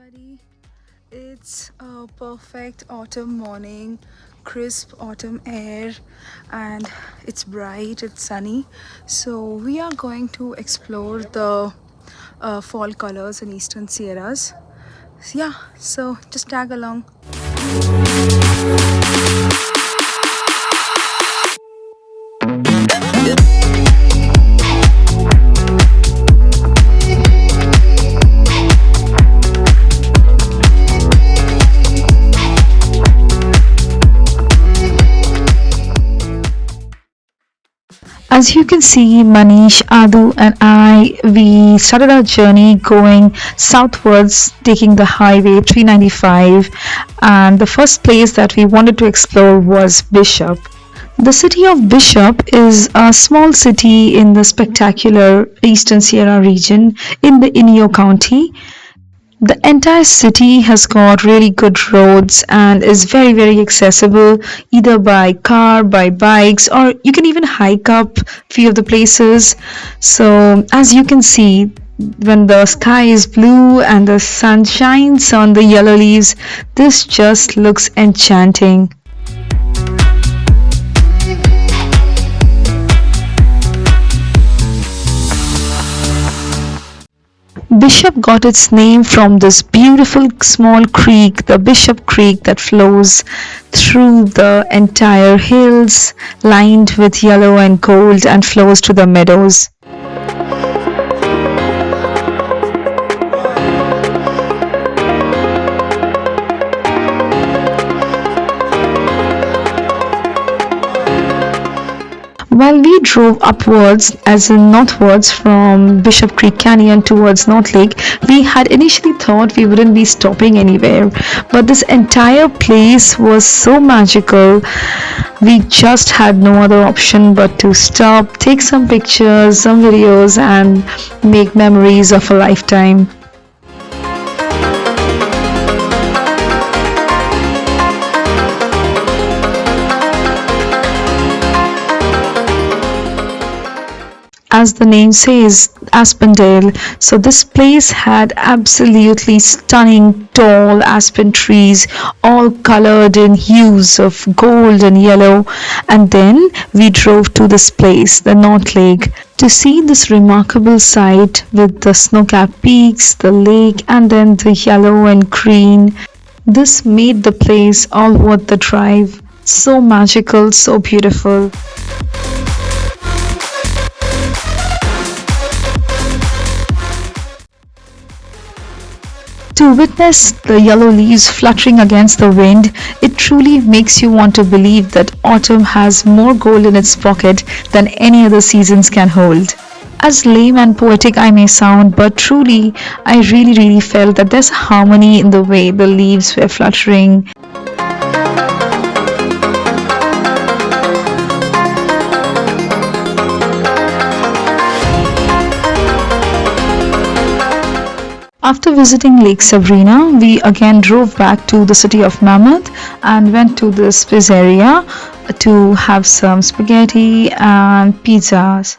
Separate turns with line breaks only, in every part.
everybody. It's a perfect autumn morning, crisp autumn air, and it's bright, it's sunny. So, we are going to explore the fall colors in Eastern Sierras. Yeah, so just tag along. As you can see, Manish, Adu, and we started our journey going southwards, taking the highway 395. And the first place that we wanted to explore was Bishop. The city of Bishop is a small city in the spectacular Eastern Sierra region in the Inyo County. The entire city has got really good roads and is very accessible either by car, by bikes, or you can even hike up few of the places. So as you can see, when the sky is blue and the sun shines on the yellow leaves, this just looks enchanting. Bishop got its name from this beautiful small creek, the Bishop Creek, that flows through the entire hills, lined with yellow and gold, and flows to the meadows. While we drove upwards, as in northwards from Bishop Creek Canyon towards North Lake, we had initially thought we wouldn't be stopping anywhere. But this entire place was so magical, we just had no other option but to stop, take some pictures, some videos, and make memories of a lifetime. As the name says, Aspendale. So this place had absolutely stunning tall aspen trees, all colored in hues of gold and yellow. And then we drove to this place, the North Lake, to see this remarkable sight with the snow-capped peaks, the lake, and then the yellow and green. This made the place all worth the drive. So magical, so beautiful. To witness the yellow leaves fluttering against the wind, it truly makes you want to believe that autumn has more gold in its pocket than any other seasons can hold. As lame and poetic I may sound, but truly, I really felt that there's harmony in the way the leaves were fluttering. After visiting Lake Sabrina, we again drove back to the city of Mammoth and went to this pizzeria to have some spaghetti and pizzas.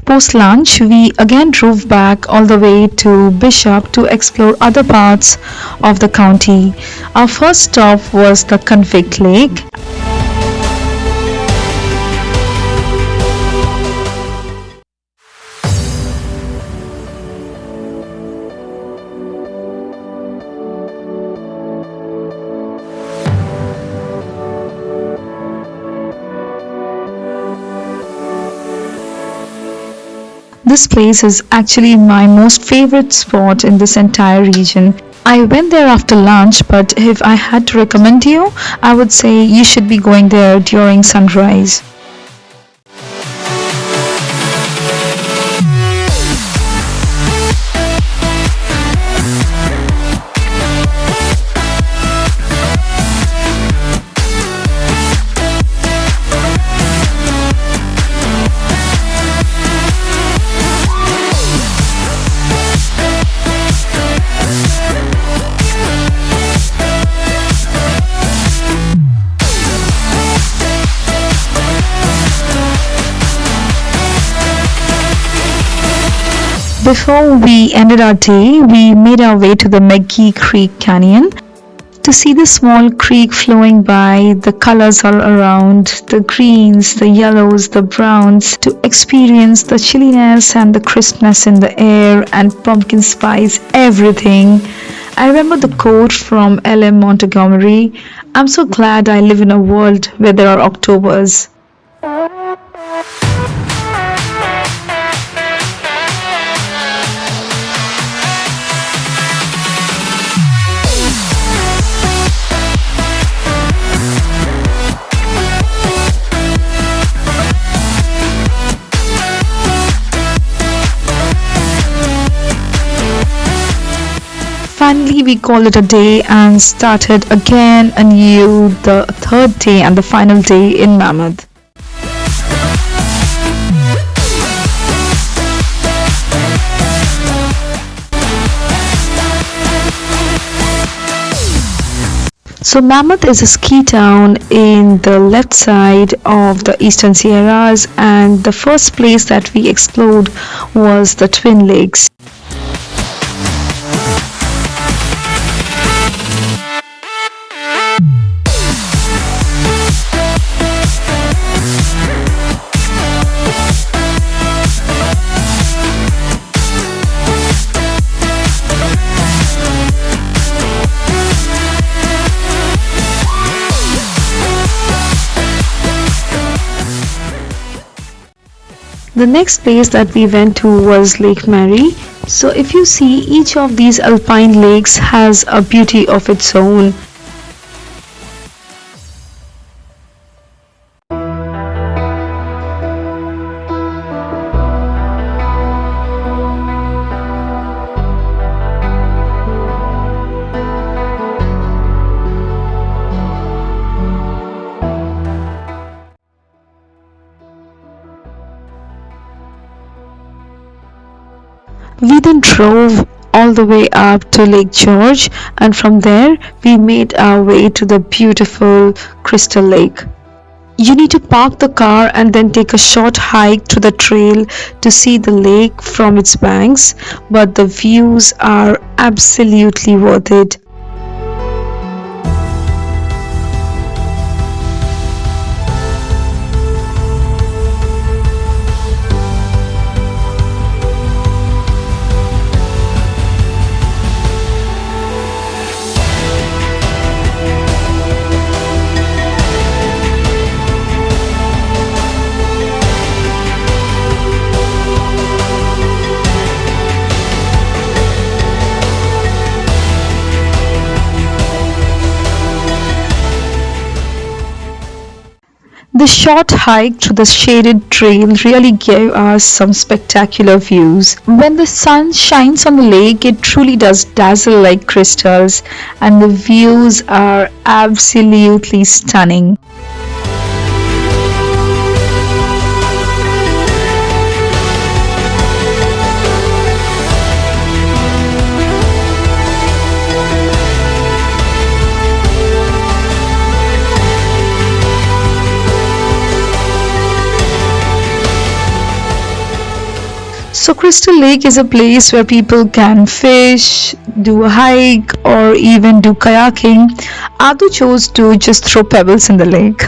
Post lunch, we again drove back all the way to Bishop to explore other parts of the county. Our first stop was the Convict Lake. This place is actually my most favorite spot in this entire region. I went there after lunch, but if I had to recommend you, I would say you should be going there during sunrise. Before we ended our day, we made our way to the McGee Creek Canyon to see the small creek flowing by, the colors all around, the greens, the yellows, the browns, to experience the chilliness and the crispness in the air and pumpkin spice, everything. I remember the quote from L.M. Montgomery: I'm so glad I live in a world where there are Octobers. Finally, we called it a day and started again anew the third day and the final day in Mammoth. So Mammoth is a ski town in the left side of the Eastern Sierras, and the first place that we explored was the Twin Lakes. The next place that we went to was Lake Mary. So if you see, each of these alpine lakes has a beauty of its own. We then drove all the way up to Lake George, and from there we made our way to the beautiful Crystal Lake. You need to park the car and then take a short hike to the trail to see the lake from its banks, but the views are absolutely worth it. The short hike to the shaded trail really gave us some spectacular views. When the sun shines on the lake, it truly does dazzle like crystals, and the views are absolutely stunning. So Crystal Lake is a place where people can fish, do a hike, or even do kayaking. Adu chose to just throw pebbles in the lake.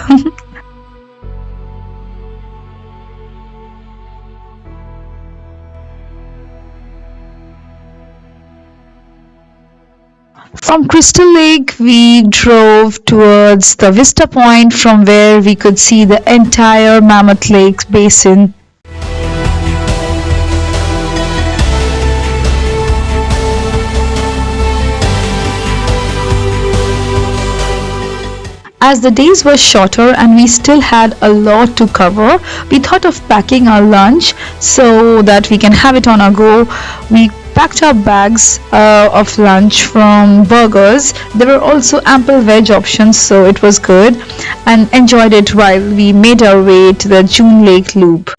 From Crystal Lake, we drove towards the Vista Point from where we could see the entire Mammoth Lake basin. As the days were shorter and we still had a lot to cover, we thought of packing our lunch so that we can have it on our go. We packed our bags of lunch from burgers. There were also ample veg options, so it was good, and enjoyed it while we made our way to the June Lake Loop.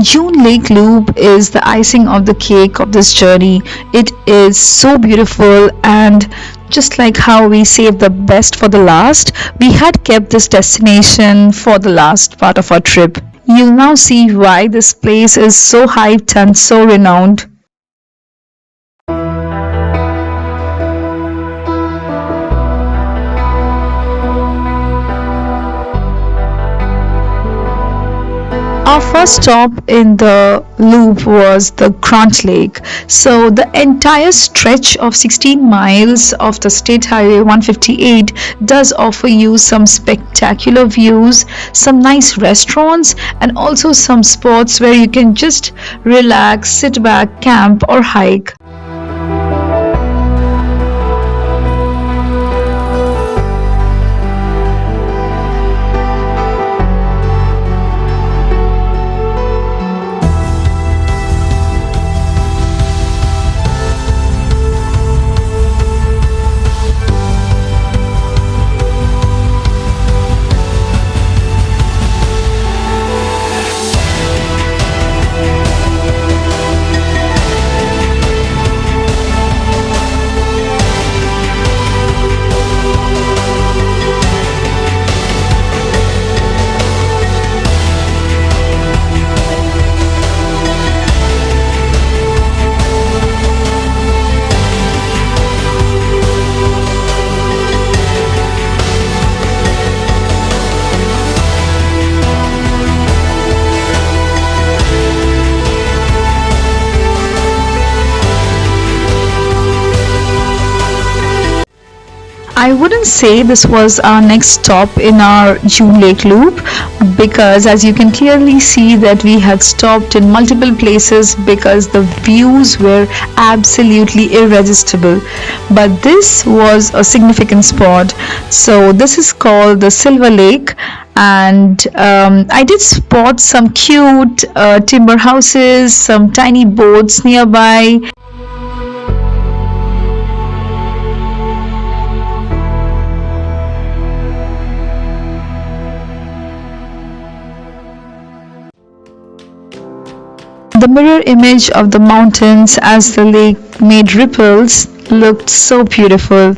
June Lake Loop is the icing of the cake of this journey. It is so beautiful, and just like how we saved the best for the last, we had kept this destination for the last part of our trip. You'll now see why this place is so hyped and so renowned. Our first stop in the loop was the Grant Lake. So, the entire stretch of 16 miles of the State Highway 158 does offer you some spectacular views, some nice restaurants, and also some spots where you can just relax, sit back, camp, or hike. I wouldn't say this was our next stop in our June Lake Loop, because as you can clearly see that we had stopped in multiple places because the views were absolutely irresistible. But this was a significant spot. So this is called the Silver Lake, and I did spot some cute timber houses, some tiny boats nearby. The mirror image of the mountains as the lake made ripples looked so beautiful.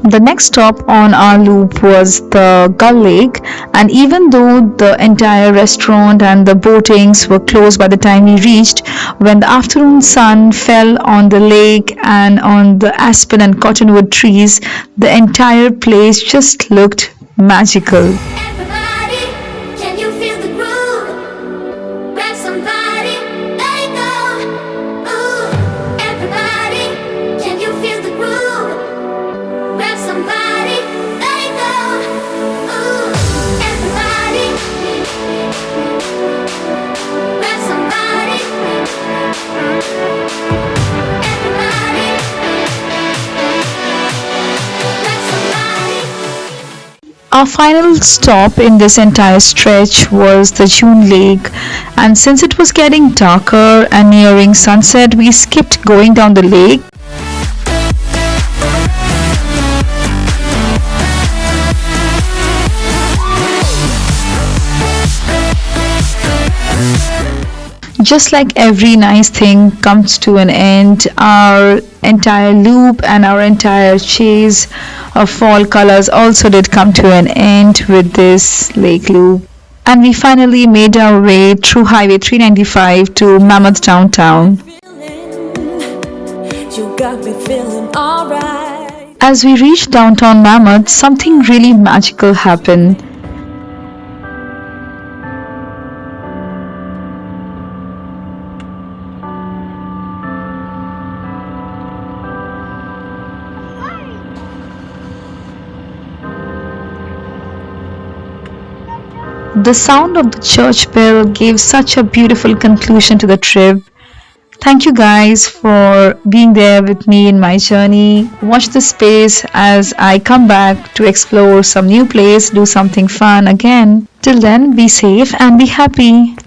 The next stop on our loop was the Gull Lake, and even though the entire restaurant and the boatings were closed by the time we reached, when the afternoon sun fell on the lake and on the aspen and cottonwood trees, the entire place just looked magical.
Everybody, can you feel the groove? Grab somebody, let it go. Ooh, everybody, can you feel the groove? Grab somebody, let it go. Ooh, everybody, grab somebody. Everybody, grab somebody.
Our final stop in this entire stretch was the June Lake, and since it was getting darker and nearing sunset, we skipped going down the lake. Just like every nice thing comes to an end, our entire loop and our entire chase of fall colors also did come to an end with this lake loop. And we finally made our way through Highway 395 to Mammoth downtown.
You got me feeling alright.
As we reached downtown Mammoth, something really magical happened. The sound of the church bell gave such a beautiful conclusion to the trip. Thank you guys for being there with me in my journey. Watch the space as I come back to explore some new place, do something fun again. Till then, be safe and be happy.